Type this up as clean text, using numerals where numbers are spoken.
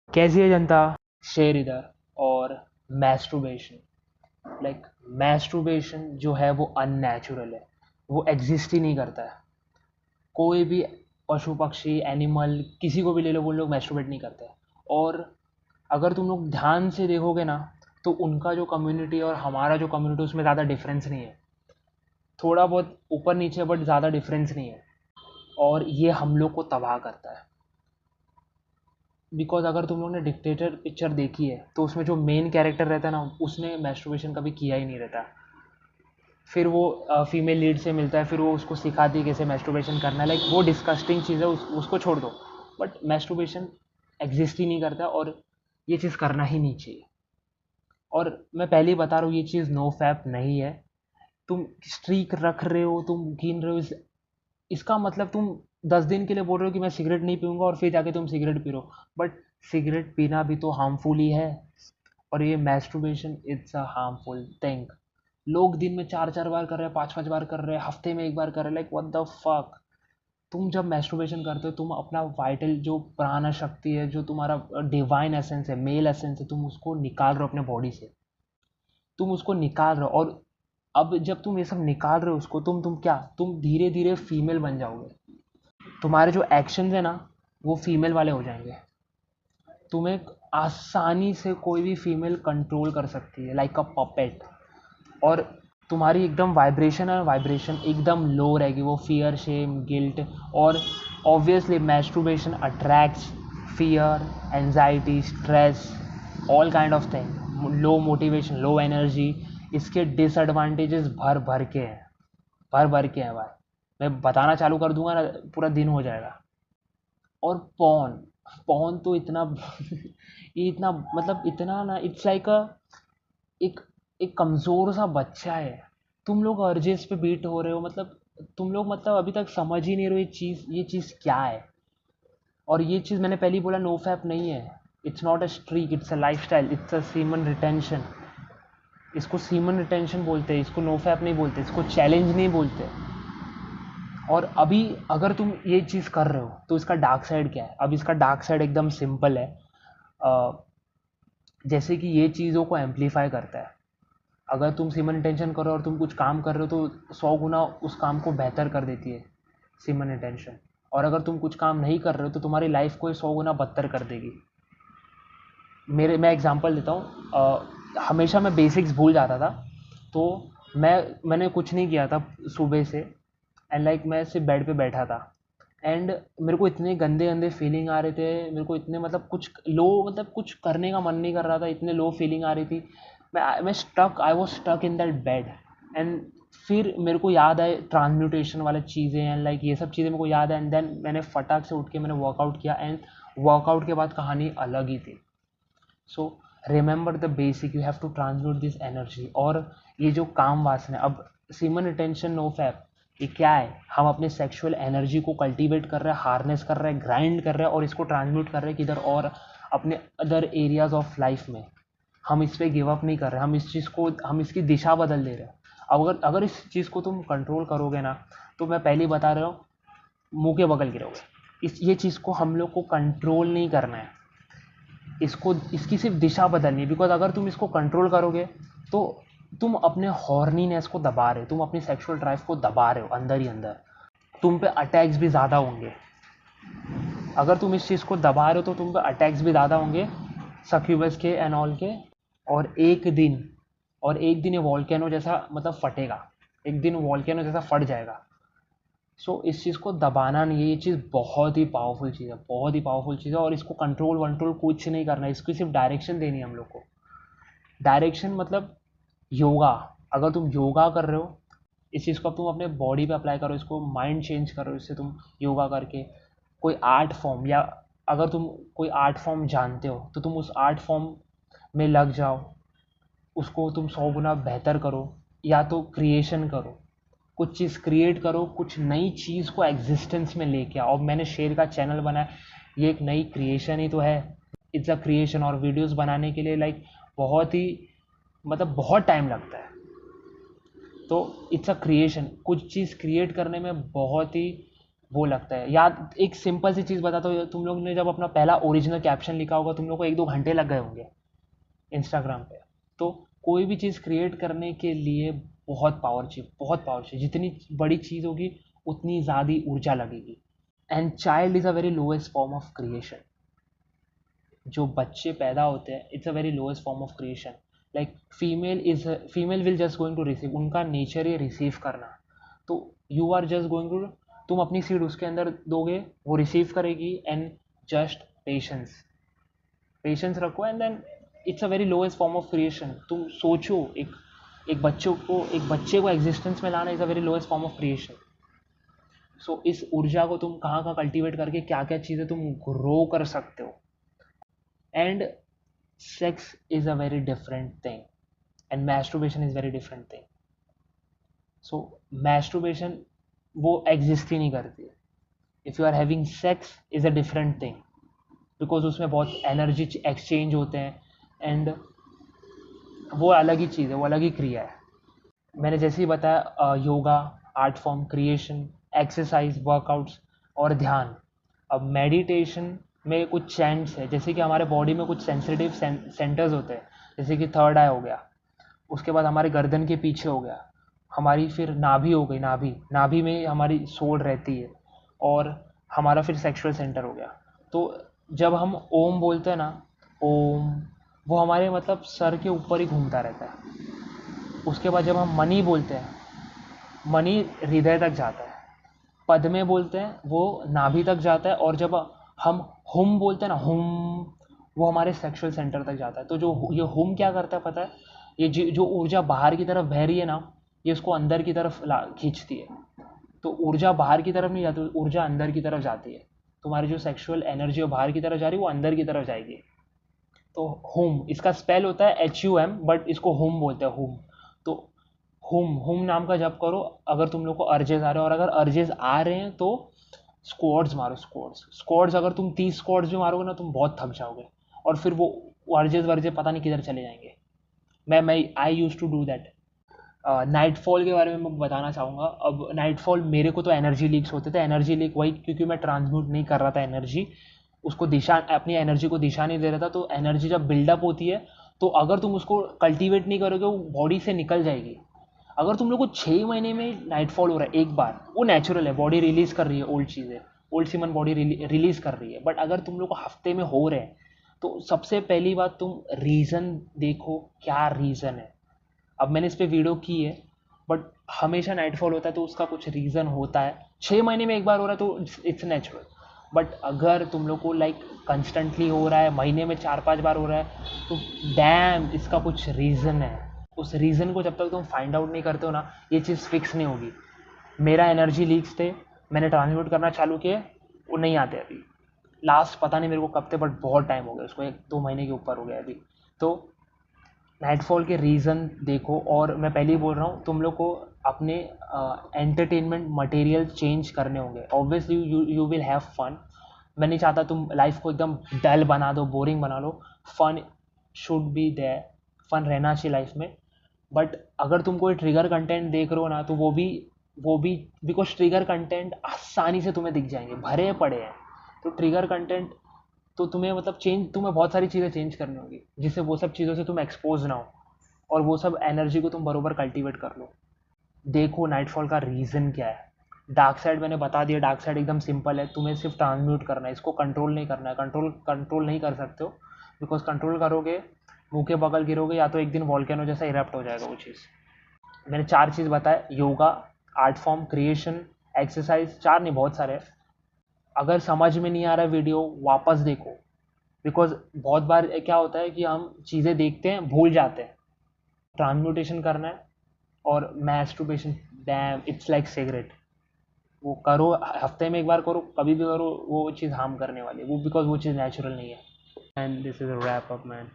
कैसी है जनता? शेर इधर। और मैस्टरबेशन, मैस्टरबेशन जो है वो अननेचुरल है, वो एग्जिस्ट ही नहीं करता है। कोई भी पशु पक्षी एनिमल किसी को भी ले लो, वो लोग मैस्टरबेट नहीं करते हैं। और अगर तुम लोग ध्यान से देखोगे ना, तो उनका जो कम्युनिटी और हमारा जो कम्युनिटी, उसमें ज़्यादा डिफरेंस नहीं है। थोड़ा बहुत ऊपर नीचे, बट ज़्यादा डिफरेंस नहीं है। और ये हम लोग को तबाह करता है। बिकॉज अगर तुम लोग ने डिक्टेटर पिक्चर देखी है, तो उसमें जो मेन कैरेक्टर रहता है ना, उसने मैस्टरबेशन कभी किया ही नहीं रहता। फिर वो फीमेल लीड से मिलता है, फिर वो उसको सिखाती है कैसे मैस्टरबेशन करना है। वो डिस्कस्टिंग चीज़ है, उसको छोड़ दो। बट मैस्टरबेशन एग्जिस्ट ही नहीं करता, और ये चीज़ करना ही नहीं चाहिए। और मैं पहले ही बता रहा हूँ, ये चीज़ नो फैप नहीं है। तुम स्ट्रीक रख रहे हो, तुम गिन रहे हो, इसका मतलब तुम 10 दिन के लिए बोल रहे हो कि मैं सिगरेट नहीं पीऊँगा, और फिर जाके तुम सिगरेट पी रहे हो। बट सिगरेट पीना भी तो हार्मफुल ही है। और ये masturbation it's a harmful thing. लोग दिन में 4-4 बार कर रहे हैं, 5-5 बार कर रहे हैं, हफ्ते में 1 बार कर रहे हैं। What the fuck. तुम जब मैस्टरबेशन करते हो, तुम अपना वाइटल जो प्राण शक्ति है, जो तुम्हारा डिवाइन एसेंस है, मेल एसेंस है, तुम उसको निकाल रहे हो अपने बॉडी से। तुम उसको निकाल रहे हो। और अब जब तुम ये सब निकाल रहे हो उसको, तुम धीरे धीरे फीमेल बन जाओगे। तुम्हारे जो एक्शन है ना, वो फीमेल वाले हो जाएंगे। तुम्हें आसानी से कोई भी फीमेल कंट्रोल कर सकती है, लाइक अ पपेट। और तुम्हारी एकदम वाइब्रेशन एकदम लो रहेगी, वो फियर, शेम, गिल्ट। और obviously masturbation attracts fear, anxiety, stress, all kind of thing, low motivation, low energy. इसके डिसएडवांटेजेस भर भर के हैं, भर भर के हैं भाई। मैं बताना चालू कर दूंगा ना, पूरा दिन हो जाएगा। और पॉन पॉन तो इतना ये इतना, मतलब इतना ना, इट्स लाइक एक एक कमज़ोर सा बच्चा है। तुम लोग अर्जेस पे बीट हो रहे हो, मतलब तुम लोग, मतलब अभी तक समझ ही नहीं रहे हो ये चीज़ क्या है। और ये चीज़ मैंने पहले ही बोला, नो फैप नहीं है। It's not a streak, it's a life style, it's a semen retention. इसको सीमन रिटेंशन बोलते हैं, इसको नो फैप नहीं बोलते, इसको चैलेंज नहीं बोलते। और अभी अगर तुम ये चीज़ कर रहे हो, तो इसका डार्क साइड क्या है? अब इसका डार्क साइड एकदम सिंपल है। अ, जैसे कि ये चीज़ों को एम्पलीफाई करता है। अगर तुम सिमन इंटेंशन करो और तुम कुछ काम कर रहे हो, तो 100 गुना उस काम को बेहतर कर देती है सिमन इंटेंशन। और अगर तुम कुछ काम नहीं कर रहे हो, तो तुम्हारी लाइफ को 100 गुना बदतर कर देगी। मैं एग्जांपल देता हूँ। हमेशा मैं बेसिक्स भूल जाता था। तो मैंने कुछ नहीं किया था सुबह से। एंड मैं सिर्फ बेड पे बैठा था। एंड मेरे को इतने गंदे गंदे फीलिंग आ रहे थे, मेरे को इतने, मतलब कुछ लो, मतलब कुछ करने का मन नहीं कर रहा था, इतने लो फीलिंग आ रही थी। मैं stuck I was stuck in that bed. And फिर मेरे को याद आए ट्रांसम्यूटेशन वाली चीज़ें, एंड ये सब चीज़ें मेरे को याद है। एंड देन मैंने फटाक से उठ के मैंने वर्कआउट किया। एंड वर्कआउट के बाद कहानी अलग ही थी। So remember the basic, you have to transmute this energy. और ये जो काम वासना, अब सीमन रिटेंशन नो फैप, ये क्या है? हम अपने सेक्सुअल एनर्जी को कल्टीवेट कर रहे हैं, हार्नेस कर रहे हैं, ग्राइंड कर रहे हैं, और इसको ट्रांसम्यूट कर रहे हैं किधर और, अपने अदर एरियाज ऑफ लाइफ में। हम इस पे गिव अप नहीं कर रहे, हम इसकी दिशा बदल दे रहे हैं। अब अगर इस चीज़ को तुम कंट्रोल करोगे ना, तो मैं पहले ही बता रहा हूँ, मुंह के बगल गिरोगे। ये चीज़ को हम लोग को कंट्रोल नहीं करना है, इसकी सिर्फ दिशा बदलनी है। बिकॉज अगर तुम इसको कंट्रोल करोगे, तो तुम अपने हॉर्नीनेस को दबा रहे हो, तुम अपनी सेक्सुअल ड्राइव को दबा रहे हो अंदर ही अंदर। तुम पे अटैक्स भी ज़्यादा होंगे। अगर तुम इस चीज़ को दबा रहे हो, तो तुम पे अटैक्स भी ज़्यादा होंगे, सक्यूबस के एंड ऑल के। और एक दिन ये वॉल्केनो जैसा, मतलब फटेगा। एक दिन वॉल्केनो जैसा फट जाएगा। सो इस चीज़ को दबाना नहीं है। ये चीज़ बहुत ही पावरफुल चीज़ है, बहुत ही पावरफुल चीज़ है। और इसको कंट्रोल वंट्रोल कुछ नहीं करना है, इसकी सिर्फ डायरेक्शन देनी है हम लोग को। डायरेक्शन मतलब योगा। अगर तुम योगा कर रहे हो, इस चीज़ को अब तुम अपने बॉडी पे अप्लाई करो, इसको माइंड चेंज करो इससे, तुम योगा करके कोई आर्ट फॉर्म, या अगर तुम कोई आर्ट फॉर्म जानते हो, तो तुम उस आर्ट फॉर्म में लग जाओ, उसको तुम 100 गुना बेहतर करो। या तो क्रिएशन करो, कुछ चीज़ क्रिएट करो, कुछ नई चीज़ को एग्जिस्टेंस में लेके आओ। अब मैंने शेर का चैनल बनाया, ये एक नई क्रिएशन ही तो है। It's a creation. और वीडियोस बनाने के लिए बहुत ही, मतलब बहुत टाइम लगता है। तो इट्स अ क्रिएशन। कुछ चीज़ क्रिएट करने में बहुत ही वो लगता है। याद एक सिंपल सी चीज़ बताता हूँ, तुम लोग ने जब अपना पहला ओरिजिनल कैप्शन लिखा होगा, तुम लोग को 1-2 घंटे लग गए होंगे इंस्टाग्राम पे। तो कोई भी चीज़ क्रिएट करने के लिए बहुत पावर चाहिए, बहुत पावर चाहिए। जितनी बड़ी चीज़ होगी उतनी ज़्यादा ऊर्जा लगेगी। And child is a very lowest form of creation. जो बच्चे पैदा होते हैं, it's a very lowest form of creation. Like female will just going to receive, उनका नेचर है रिसीव करना। तो you are just going to, तुम अपनी सीड उसके अंदर दोगे, वो रिसीव करेगी। एंड जस्ट पेशेंस, पेशेंस रखो, and then it's a very lowest form of creation. तुम सोचो, एक बच्चे को एग्जिस्टेंस में लाना is a very lowest form of creation. So इस ऊर्जा को तुम कहाँ कहाँ कल्टीवेट करके क्या क्या चीज़ें तुम ग्रो कर सकते हो। And sex is a very different thing and masturbation is very different thing. So masturbation वो एग्जिस्ट ही नहीं करती। If you are having sex is a different thing, because उसमें बहुत एनर्जी एक्सचेंज होते हैं। एंड वो अलग ही चीज़ है, वो अलग ही क्रिया है। मैंने जैसे ही बताया, yoga, art form, creation, exercise, workouts और ध्यान। अब मेडिटेशन में कुछ चैंट्स है, जैसे कि हमारे बॉडी में कुछ सेंसिटिव सेंटर्स होते हैं, जैसे कि थर्ड आई हो गया, उसके बाद हमारे गर्दन के पीछे हो गया, हमारी फिर नाभि हो गई, नाभि में हमारी सोल रहती है, और हमारा फिर सेक्सुअल सेंटर हो गया। तो जब हम ओम बोलते हैं ना, ओम, वो हमारे मतलब सर के ऊपर ही घूमता रहता है। उसके बाद जब हम मनी बोलते हैं, मनी हृदय तक जाता है। पद में बोलते हैं वो नाभि तक जाता है। और जब हम हुम बोलते हैं ना, हुम, वो हमारे सेक्सुअल सेंटर तक जाता है। तो जो ये हुम क्या करता है पता है, ये जो ऊर्जा बाहर की तरफ बह रही है ना, ये इसको अंदर की तरफ खींचती है। तो ऊर्जा बाहर की तरफ नहीं जाती, ऊर्जा अंदर की तरफ जाती है। तुम्हारी जो सेक्सुअल एनर्जी है बाहर की तरफ जा रही है, वो अंदर की तरफ जाएगी। तो हुम, इसका स्पेल होता है HUM, बट इसको हुम बोलते हैं, हुम। तो हुम नाम का जप करो अगर तुम लोग को अर्जेस आ रहे हैं। और अगर अर्जेस आ रहे हैं तो स्क्वाड्स मारो, स्क्वाड्स अगर तुम 30 स्क्वाड्स भी मारोगे ना, तुम बहुत थक जाओगे, और फिर वो अर्जेस वर्जेस पता नहीं किधर चले जाएंगे। मैं I use to do that. Nightfall के बारे में मैं बताना चाहूँगा। अब नाइटफॉल, मेरे को तो एनर्जी लीक्स होते थे। एनर्जी लीक वही, क्योंकि मैं ट्रांसम्यूट नहीं कर रहा था एनर्जी, उसको दिशा, अपनी एनर्जी को दिशा नहीं दे रहा था। तो एनर्जी जब बिल्डअप होती है, तो अगर तुम उसको कल्टीवेट नहीं करोगे, वो बॉडी से निकल जाएगी। अगर तुम लोग को 6 महीने में नाइटफॉल हो रहा है एक बार, वो नेचुरल है, बॉडी रिलीज कर रही है ओल्ड चीज़ें, ओल्ड सीमन बॉडी रिलीज कर रही है। बट अगर तुम लोग को हफ्ते में हो रहे हैं, तो सबसे पहली बात तुम रीज़न देखो, क्या रीज़न है। अब मैंने इस पर वीडियो की है, बट हमेशा नाइटफॉल होता है तो उसका कुछ रीज़न होता है। 6 महीने में एक बार हो रहा है तो इट्स नेचुरल। बट अगर तुम लोग को लाइक कंस्टेंटली हो रहा है, महीने में 4-5 बार हो रहा है, तो डैम, इसका कुछ रीज़न है। उस रीज़न को जब तक तुम फाइंड आउट नहीं करते हो ना, ये चीज़ फिक्स नहीं होगी। मेरा एनर्जी लीक्स थे, मैंने ट्रांसम्यूट करना चालू किए, वो नहीं आते अभी। लास्ट पता नहीं मेरे को कब थे, बट बहुत टाइम हो गया उसको, 1-2 महीने के ऊपर हो गया अभी। तो नाइटफॉल के रीज़न देखो। और मैं पहले ही बोल रहा हूँ, तुम लोग को अपने एंटरटेनमेंट मटेरियल चेंज करने होंगे। Obviously you will have fun. मैं नहीं चाहता तुम लाइफ को एकदम डल बना दो, बोरिंग बना लो। Fun should be there, fun रहना चाहिए लाइफ में। बट अगर तुम कोई ट्रिगर कंटेंट देख रहे हो ना, तो वो भी बिकॉज ट्रिगर कंटेंट आसानी से तुम्हें दिख जाएंगे, भरे पड़े हैं। तो ट्रिगर कंटेंट, तो तुम्हें मतलब तुम्हें बहुत सारी चीज़ें चेंज करनी होगी, जिससे वो सब चीज़ों से तुम एक्सपोज ना हो, और वो सब एनर्जी को तुम बरोबर कल्टीवेट कर लो। देखो नाइटफॉल का रीज़न क्या है। डार्क साइड मैंने बता दिया, डार्क साइड एकदम सिंपल है, तुम्हें सिर्फ ट्रांसम्यूट करना है, इसको कंट्रोल नहीं करना है। कंट्रोल नहीं कर सकते हो, बिकॉज कंट्रोल करोगे मुँह के बगल गिरोगे, या तो एक दिन वॉल्केनो जैसा इरप्ट हो जाएगा वो चीज़। मैंने 4 चीज़ बताए, yoga, art form, creation, exercise. 4 नहीं, बहुत सारे। अगर समझ में नहीं आ रहा है वीडियो, वापस देखो, बिकॉज बहुत बार क्या होता है कि हम चीज़ें देखते हैं, भूल जाते हैं। ट्रांसम्यूटेशन करना है, और masturbation, dam, it's like cigarette. वो करो, हफ्ते में एक बार करो, कभी भी करो, वो चीज़ हार्म करने वाली है वो, बिकॉज वो चीज़ नेचुरल नहीं है। And this is a wrap up man.